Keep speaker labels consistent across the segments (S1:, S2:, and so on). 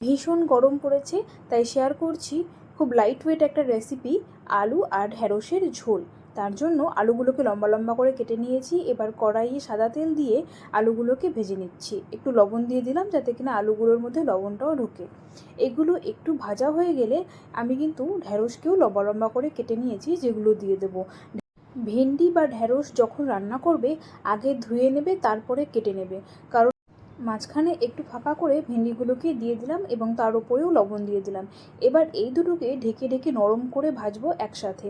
S1: ভীষণ গরম পড়েছে, তাই শেয়ার করছি খুব লাইট ওয়েট একটা রেসিপি, আলু আর ঢ্যাঁড়সের ঝোল। তার জন্য আলুগুলোকে লম্বা লম্বা করে কেটে নিয়েছি। এবার কড়াইয়ে সাদা তেল দিয়ে আলুগুলোকে ভেজে নিচ্ছি। একটু লবণ দিয়ে দিলাম যাতে কিনা আলুগুলোর মধ্যে লবণটাও ঢোকে। এগুলো একটু ভাজা হয়ে গেলে আমি কিন্তু ঢ্যাঁড়সকেও লম্বা লম্বা করে কেটে নিয়েছি, যেগুলো দিয়ে দেবো। ভেন্ডি বা ঢ্যাঁড়স যখন রান্না করবে আগে ধুয়ে নেবে, তারপরে কেটে নেবে, কারণ মাঝখানে একটু ফাঁকা করে ভেন্ডিগুলোকে দিয়ে দিলাম এবং তার উপরেও লবণ দিয়ে দিলাম। এবার এই দুটোকে ঢেকে ঢেকে নরম করে ভাজবো একসাথে।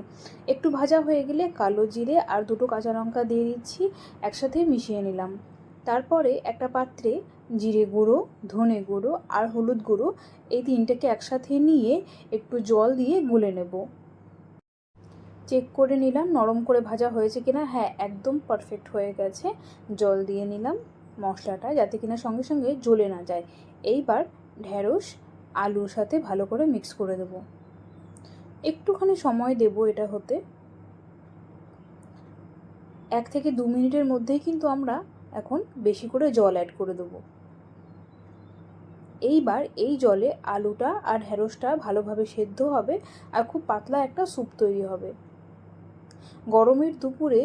S1: একটু ভাজা হয়ে গেলে কালো জিরে আর দুটো কাঁচা লঙ্কা দিয়ে দিচ্ছি, একসাথে মিশিয়ে নিলাম। তারপরে একটা পাত্রে জিরে গুঁড়ো, ধনে গুঁড়ো আর হলুদ গুঁড়ো এই তিনটাকে একসাথে নিয়ে একটু জল দিয়ে গুলে নেব। চেক করে নিলাম নরম করে ভাজা হয়েছে কিনা। হ্যাঁ, একদম পারফেক্ট হয়ে গেছে। জল দিয়ে নিলাম মশলাটা যাতে কিনা সঙ্গে সঙ্গে জ্বলে না যায়। এইবার ঢ্যাঁড়স আলুর সাথে ভালো করে মিক্স করে দেব। একটুখানি সময় দেব এটা হতে। 1 থেকে 2 মিনিটের মধ্যেই কিন্তু আমরা এখন বেশি করে জল অ্যাড করে দেবো। এইবার এই জলে আলুটা আর ঢ্যাঁড়সটা ভালোভাবে সেদ্ধ হবে আর খুব পাতলা একটা স্যুপ তৈরি হবে। গরমের দুপুরে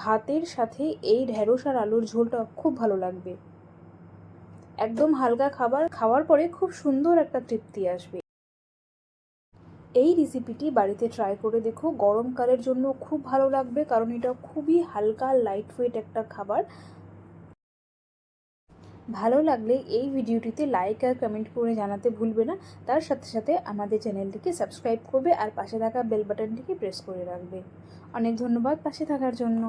S1: ভাতের সাথে এই ঢ্যাঁড়স আর আলুর ঝোলটা খুব ভালো লাগবে। একদম হালকা খাবার খাওয়ার পরে খুব সুন্দর একটা তৃপ্তি আসবে। এই রেসিপিটি বাড়িতে ট্রাই করে দেখো, গরমকালের জন্য খুব ভালো লাগবে, কারণ এটা খুবই হালকা লাইট ওয়েট একটা খাবার। ভালো লাগলে এই ভিডিওটিতে লাইক আর কমেন্ট করে জানাতে ভুলবে না। তার সাথে সাথে আমাদের চ্যানেলটিকে সাবস্ক্রাইব করবে আর পাশে থাকা বেল বাটনটিকে প্রেস করে রাখবে। অনেক ধন্যবাদ পাশে থাকার জন্য।